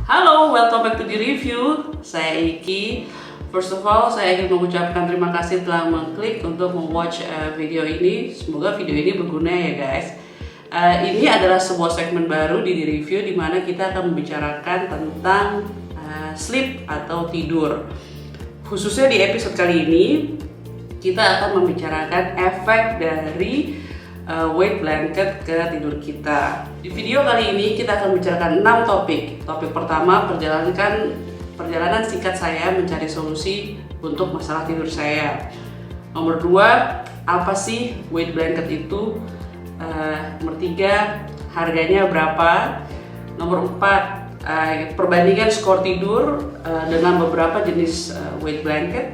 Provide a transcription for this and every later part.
Halo, welcome back to The Review. Saya Iki. First of all, saya ingin mengucapkan terima kasih telah mengklik untuk watch video ini. Semoga video ini berguna ya guys. Ini adalah sebuah segmen baru di The Review di mana kita akan membicarakan tentang sleep atau tidur. Khususnya di episode kali ini, kita akan membicarakan efek dari weight blanket ke tidur kita. Di video kali ini kita akan membicarakan 6 topik. Topik pertama, perjalanan singkat saya mencari solusi untuk masalah tidur saya. Nomor 2, apa sih weight blanket itu? Nomor 3, harganya berapa? Nomor 4, perbandingan skor tidur dengan beberapa jenis weight blanket.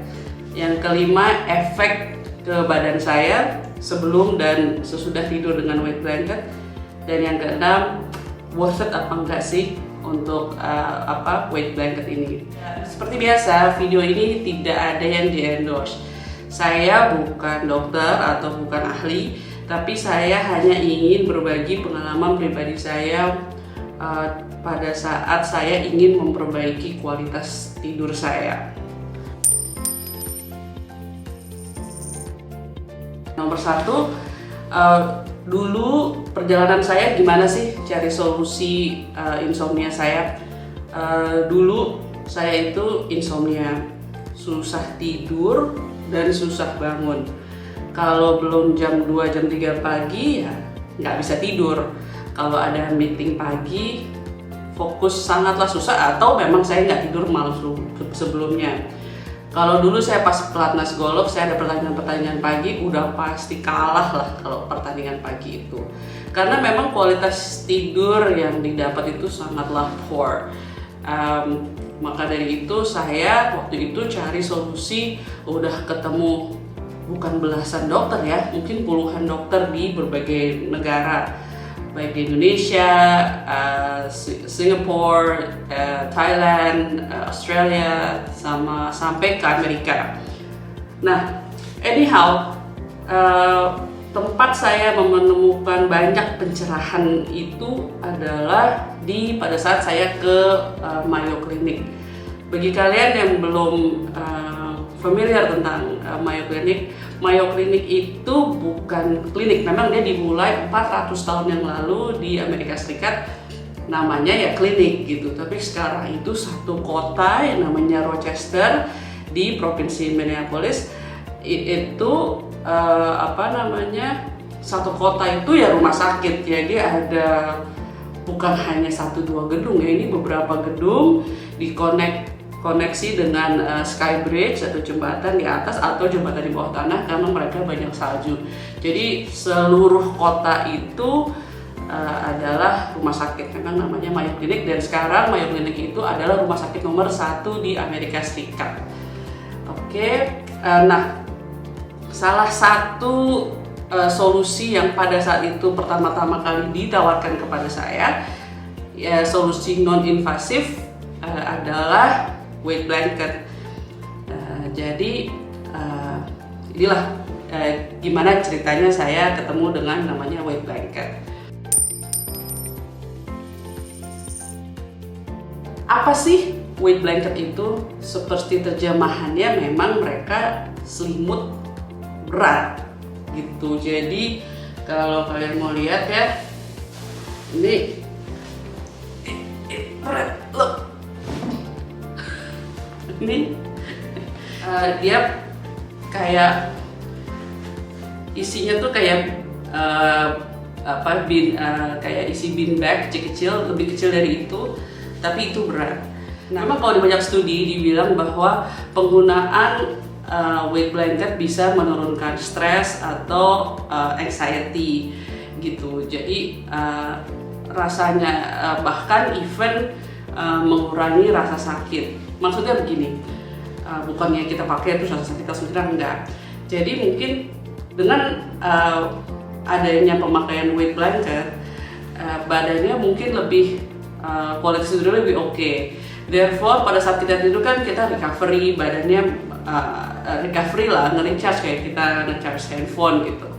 Yang kelima, efek ke badan saya sebelum dan sesudah tidur dengan weight blanket. Dan yang keenam, worth it apa enggak sih untuk weight blanket ini. Seperti biasa, video ini tidak ada yang di-endorse. Saya bukan dokter atau bukan ahli, tapi saya hanya ingin berbagi pengalaman pribadi saya pada saat saya ingin memperbaiki kualitas tidur saya. Nomor 1, dulu perjalanan saya gimana sih cari solusi insomnia saya. Dulu saya itu insomnia, susah tidur dan susah bangun. Kalau belum jam 2, jam 3 pagi ya nggak bisa tidur. Kalau ada meeting pagi, fokus sangatlah susah, atau memang saya nggak tidur malam sebelumnya. Kalau dulu saya pas pelatnas golf, saya ada pertandingan pagi, udah pasti kalah lah kalau pertandingan pagi itu. Karena memang kualitas tidur yang didapat itu sangatlah poor. Maka dari itu saya waktu itu cari solusi, udah ketemu bukan belasan dokter ya, mungkin puluhan dokter di berbagai negara. Baik di Indonesia, Singapore, Thailand, Australia, sampai ke Amerika. Nah, anyhow, tempat saya menemukan banyak pencerahan itu adalah pada saat saya ke Mayo Clinic. Bagi kalian yang belum familiar tentang Mayo Clinic itu bukan klinik, memang dia dimulai 400 tahun yang lalu di Amerika Serikat, namanya ya klinik gitu. Tapi sekarang itu satu kota yang namanya Rochester di provinsi Minneapolis itu satu kota itu ya rumah sakit. Jadi ada bukan hanya 1-2 gedung ya, ini beberapa gedung koneksi dengan skybridge atau jembatan di atas atau jembatan di bawah tanah karena mereka banyak salju. Jadi seluruh kota itu adalah rumah sakit, memang namanya Mayo Clinic, dan sekarang Mayo Clinic itu adalah rumah sakit nomor 1 di Amerika Serikat. Oke, nah salah satu solusi yang pada saat itu pertama-tama kali ditawarkan kepada saya, ya solusi non-invasif adalah weight blanket. Jadi inilah gimana ceritanya saya ketemu dengan namanya weight blanket. Apa sih weight blanket itu? Seperti terjemahannya memang mereka selimut berat gitu. Jadi kalau kalian mau lihat ya, ini berat, look. Ini dia kayak isinya tuh kayak kayak isi bean bag kecil-kecil, lebih kecil dari itu, tapi itu berat. Nah, memang kalau di banyak studi dibilang bahwa penggunaan weight blanket bisa menurunkan stres atau anxiety gitu. Jadi rasanya bahkan even mengurangi rasa sakit. Maksudnya begini, bukannya kita pakai terus rasa sakit langsung hilang, enggak. Jadi mungkin dengan adanya pemakaian weight blanket, badannya mungkin lebih kualitas tidurnya lebih oke. Therefore pada saat kita tidur kan kita recovery, badannya recovery lah, nge-recharge kayak kita nge-charge handphone gitu.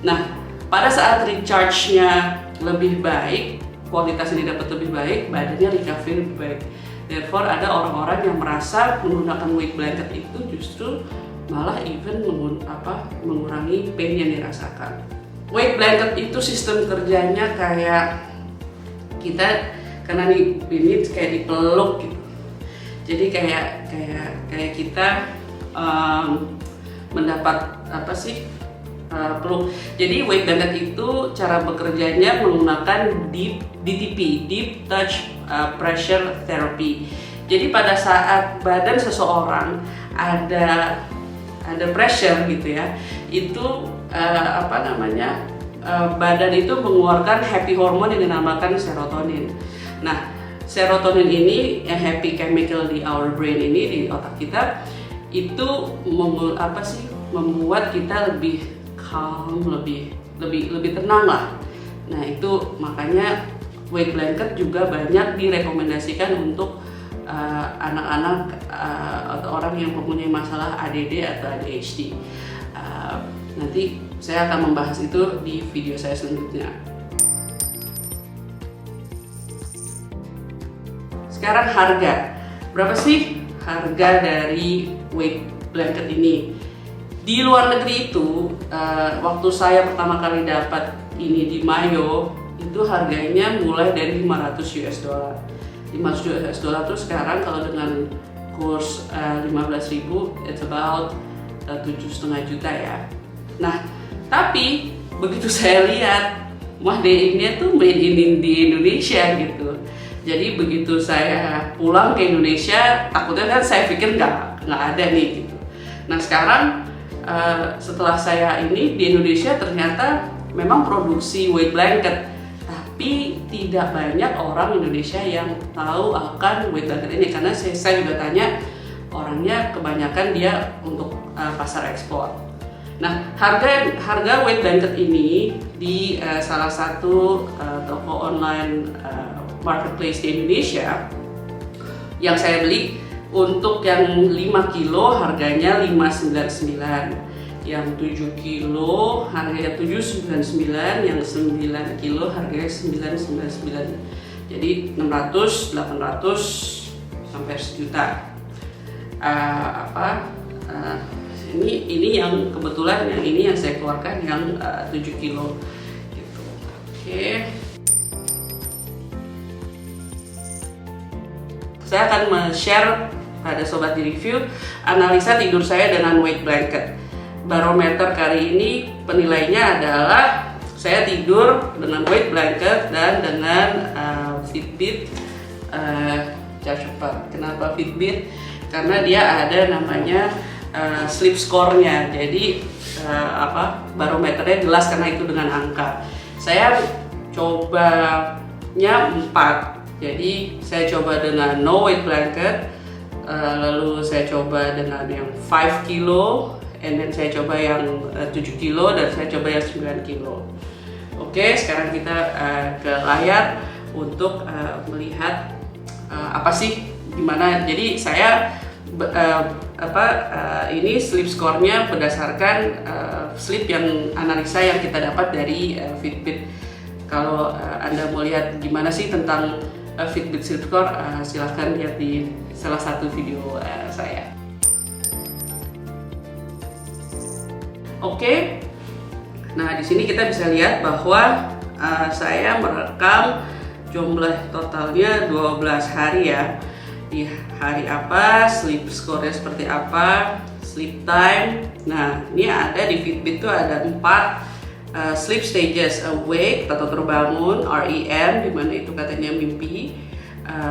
Nah, pada saat recharge-nya lebih baik, kualitas ini dapat lebih baik, badannya recovery lebih baik. Therefore ada orang-orang yang merasa menggunakan weight blanket itu justru malah even mengurangi pain yang dirasakan. Weight blanket itu sistem kerjanya kayak kita, karena ini kayak dipeluk gitu. Jadi kayak kita mendapat peluk. Jadi weight blanket itu cara bekerjanya menggunakan DTP, Deep Touch Pressure Therapy. Jadi pada saat badan seseorang ada pressure gitu ya, itu badan itu mengeluarkan happy hormone yang dinamakan serotonin. Nah, serotonin ini yang happy chemical di our brain ini, di otak kita, itu membuat kita lebih calm, lebih tenang lah. Nah, itu makanya weight blanket juga banyak direkomendasikan untuk anak-anak atau orang yang mempunyai masalah ADD atau ADHD. Nanti saya akan membahas itu di video saya selanjutnya. Sekarang harga. Berapa sih harga dari weight blanket ini? Di luar negeri itu, waktu saya pertama kali dapat ini di Mayo, itu harganya mulai dari 500 US dollar. 500 US dollar tuh sekarang kalau dengan kurs 15.000, it's about 7,5 juta ya. Nah, tapi begitu saya lihat made-in-nya tuh made in di Indonesia gitu. Jadi begitu saya pulang ke Indonesia, takutnya kan saya pikir nggak ada nih gitu. Nah sekarang setelah saya ini di Indonesia ternyata memang produksi weight blanket, tapi tidak banyak orang Indonesia yang tahu akan weight blanket ini, karena saya juga tanya orangnya kebanyakan dia untuk pasar ekspor. Nah, harga weight blanket ini di salah satu toko online marketplace di Indonesia yang saya beli, untuk yang 5 kilo harganya 599, yang 7 kilo harganya 799, yang 9 kilo harganya 999. Jadi 600, 800 sampai 1 juta. Ini yang kebetulan yang saya keluarkan yang 7 kilo gitu. Oke. Saya akan share pada sobat di review analisa tidur saya dengan weight blanket. Barometer kali ini penilainya adalah saya tidur dengan weight blanket dan dengan Fitbit cepat. Kenapa Fitbit? Karena dia ada namanya sleep score-nya, jadi barometernya jelas karena itu dengan angka. Saya cobanya 4, jadi saya coba dengan no weight blanket, lalu saya coba dengan yang 5 kilo, and then saya coba yang 7 kilo, dan saya coba yang 9 kilo. Oke, sekarang kita ke layar untuk melihat gimana. Jadi saya ini sleep score-nya berdasarkan sleep yang analisa yang kita dapat dari Fitbit. Kalau Anda mau lihat gimana sih tentang Fitbit sleep score, silahkan lihat di salah satu video saya. Oke, nah di sini kita bisa lihat bahwa saya merekam jumlah totalnya 12 hari ya. Di hari apa, sleep score-nya seperti apa, sleep time. Nah, ini ada di Fitbit itu ada 4 sleep stages: awake atau terbangun, REM di mana itu katanya mimpi,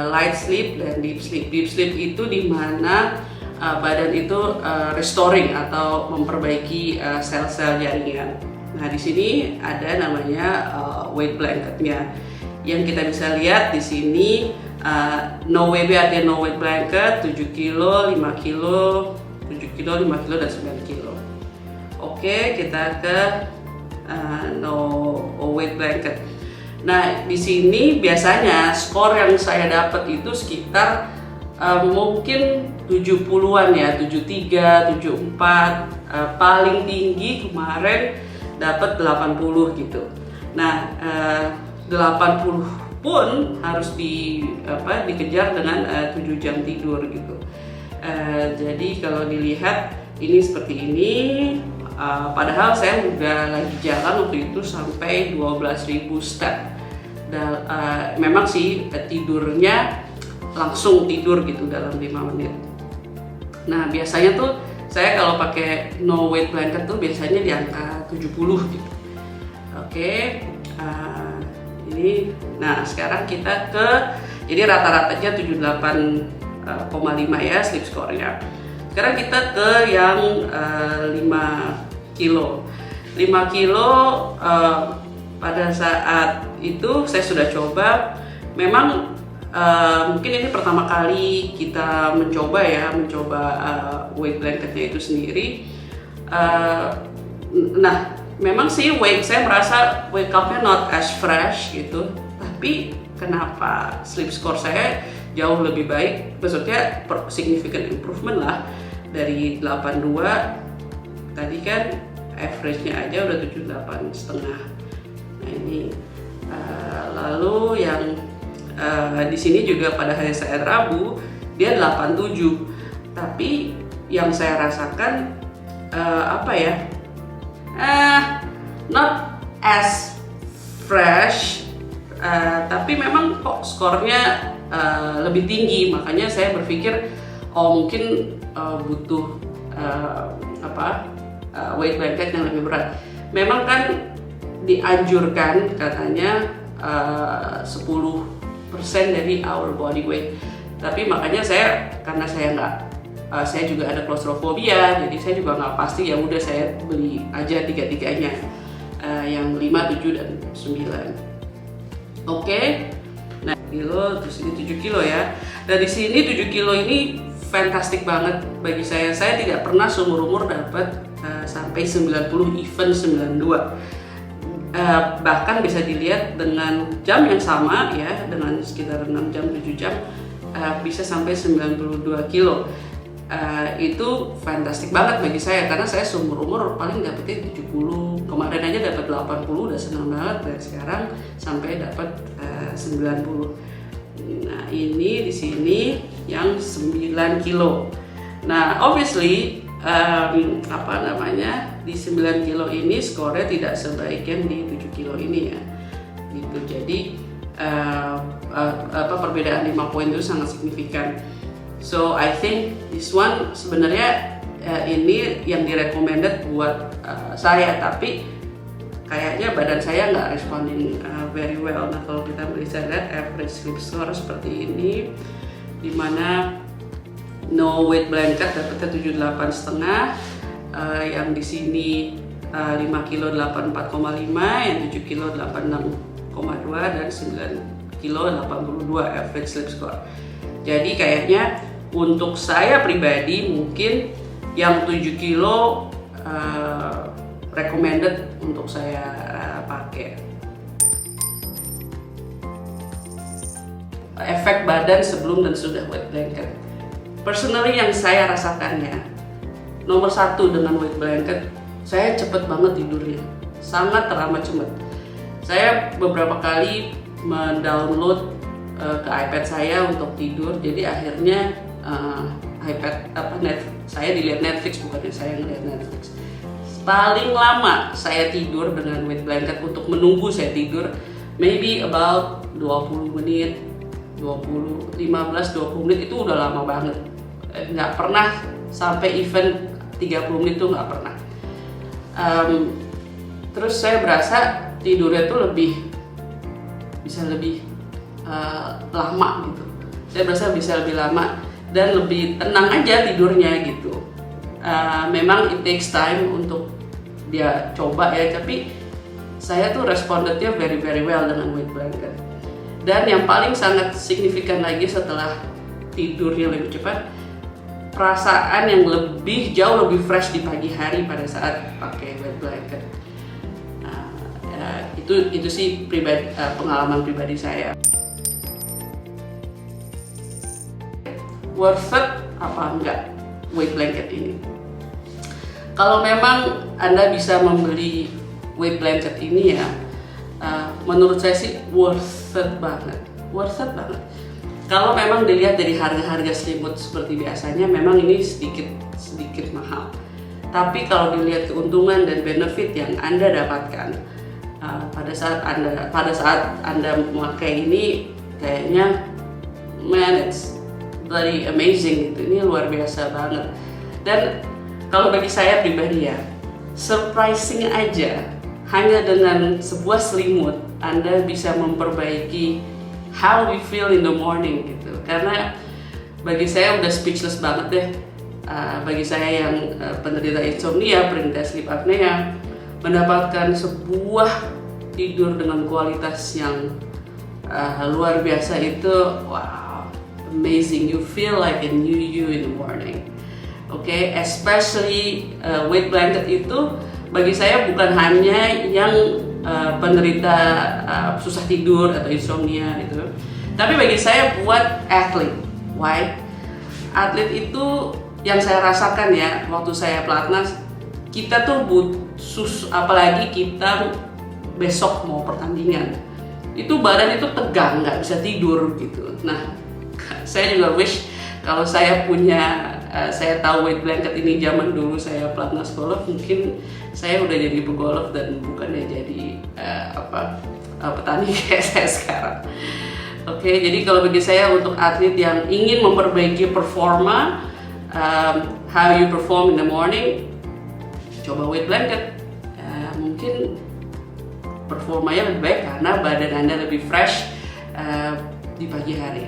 light sleep, dan deep sleep. Deep sleep itu di mana badan itu restoring atau memperbaiki sel-sel jaringan. Nah, di sini ada namanya weight blanketnya yang kita bisa lihat di sini. No WB artinya no weight blanket, 7 kilo, 5 kilo, 7 kilo, 5 kilo, dan 9 kilo. Oke, kita ke no weight blanket. Nah, di sini biasanya skor yang saya dapat itu sekitar mungkin 70-an ya, 73, 74, paling tinggi kemarin dapat 80 gitu. Nah, 80 pun harus dikejar dengan 7 jam tidur gitu. Jadi kalau dilihat ini seperti ini, padahal saya udah lagi jalan waktu itu sampai 12.000 step. Dan memang sih tidurnya langsung tidur gitu dalam 5 menit. Nah biasanya tuh saya kalau pakai no weight blanket tuh biasanya di angka 70 gitu. Oke, ini. Nah sekarang kita jadi rata-ratanya 78,5 ya sleep score-nya. Sekarang kita ke yang 5 kilo. 5 kilo pada saat itu saya sudah coba. Memang mungkin ini pertama kali kita mencoba weight blanketnya itu sendiri. Nah memang sih saya merasa wake up-nya not as fresh gitu. Tapi kenapa sleep score saya jauh lebih baik, maksudnya significant improvement lah dari 82 tadi kan average-nya aja udah 78,5. Nah ini lalu yang di sini juga pada hari saya Rabu dia 87, tapi yang saya rasakan not as fresh, tapi memang kok skornya lebih tinggi, makanya saya berpikir mungkin butuh weight blanket yang lebih berat. Memang kan dianjurkan katanya 10% dari our body weight, tapi makanya karena saya juga ada klaustrofobia, jadi saya juga nggak pasti, ya udah saya beli aja tiga-tiganya, yang 5, 7, dan 9. Oke. Nah, kilo, terus ini 7 kilo ya. Dari sini 7 kilo ini fantastik banget bagi saya. Saya tidak pernah seumur-umur dapat sampai 90, even 92. Bahkan bisa dilihat dengan jam yang sama ya, dengan sekitar 6 jam, 7 jam, bisa sampai 92 kilo. Itu fantastik banget bagi saya, karena saya seumur-umur paling dapetnya 70, kemarin aja dapat 80, udah senang banget, dan sekarang sampai dapat 90. Nah ini di sini yang 9 kilo. Nah obviously di 9 kilo ini skornya tidak sebaik yang di 7 kilo ini ya gitu. Jadi perbedaan 5 poin itu sangat signifikan. So I think this one sebenarnya ini yang recommended buat saya, tapi kayaknya badan saya nggak responding very well. Nah kalau kita bisa lihat average sleep score seperti ini, dimana no weight blanket dapetnya 78,5, yang di sini 5 kilo 84,5, yang 7 kilo 86,2, dan 9 kilo 82 average sleep score. Jadi kayaknya untuk saya pribadi mungkin yang 7 kilo recommended untuk saya pakai. Efek badan sebelum dan sudah weight blanket. Personally yang saya rasakannya, nomor 1 dengan weight blanket, saya cepet banget tidurnya, sangat teramat cepat. Saya beberapa kali mendownload ke iPad saya untuk tidur, jadi akhirnya saya dilihat Netflix, bukannya saya ngeliat Netflix. Paling lama saya tidur dengan weight blanket untuk menunggu saya tidur maybe about 20 menit, 15-20 menit, itu udah lama banget. Nggak pernah sampai even 30 menit, itu nggak pernah. Terus saya berasa tidurnya tuh bisa lebih lama gitu. Saya berasa bisa lebih lama dan lebih tenang aja tidurnya gitu. Memang it takes time untuk dia coba ya, tapi saya tuh respondednya very very well dengan weight blanket. Dan yang paling sangat signifikan lagi setelah tidurnya lebih cepat, perasaan yang jauh lebih fresh di pagi hari pada saat pakai weight blanket. Itu sih pengalaman pribadi saya. Worth it apa enggak weight blanket ini? Kalau memang Anda bisa membeli weight blanket ini ya, menurut saya sih worth it banget. Kalau memang dilihat dari harga-harga selimut seperti biasanya, memang ini sedikit mahal. Tapi kalau dilihat keuntungan dan benefit yang Anda dapatkan pada saat Anda memakai ini, kayaknya man, it's very amazing gitu. Ini luar biasa banget. Dan kalau bagi saya pribadi ya, surprising aja, hanya dengan sebuah selimut Anda bisa memperbaiki how we feel in the morning gitu. Karena bagi saya udah speechless banget deh. Bagi saya yang penderita insomnia, penderita sleep apnea, mendapatkan sebuah tidur dengan kualitas yang luar biasa itu, wow, amazing. You feel like a new you in the morning. Okay, especially weight blanket itu bagi saya bukan hanya yang penderita susah tidur atau insomnia gitu, tapi bagi saya buat atlet. Why? Atlet itu yang saya rasakan ya waktu saya pelatnas, kita tuh apalagi kita besok mau pertandingan, itu badan itu tegang, nggak bisa tidur gitu. Nah, saya juga wish kalau saya tahu weight blanket ini zaman dulu saya pelatnas golf, mungkin saya udah jadi pegolf dan bukannya jadi petani kayak saya sekarang. Oke, jadi kalau bagi saya untuk atlet yang ingin memperbaiki performa, how you perform in the morning, coba weight blanket. Mungkin performanya lebih baik karena badan Anda lebih fresh di pagi hari.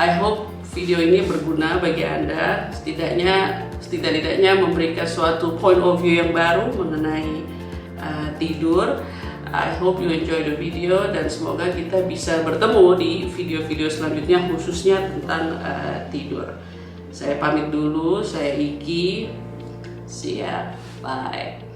I hope video ini berguna bagi Anda, setidaknya memberikan suatu point of view yang baru mengenai tidur. I hope you enjoy the video dan semoga kita bisa bertemu di video-video selanjutnya khususnya tentang tidur. Saya pamit dulu, saya Iki. See ya, bye.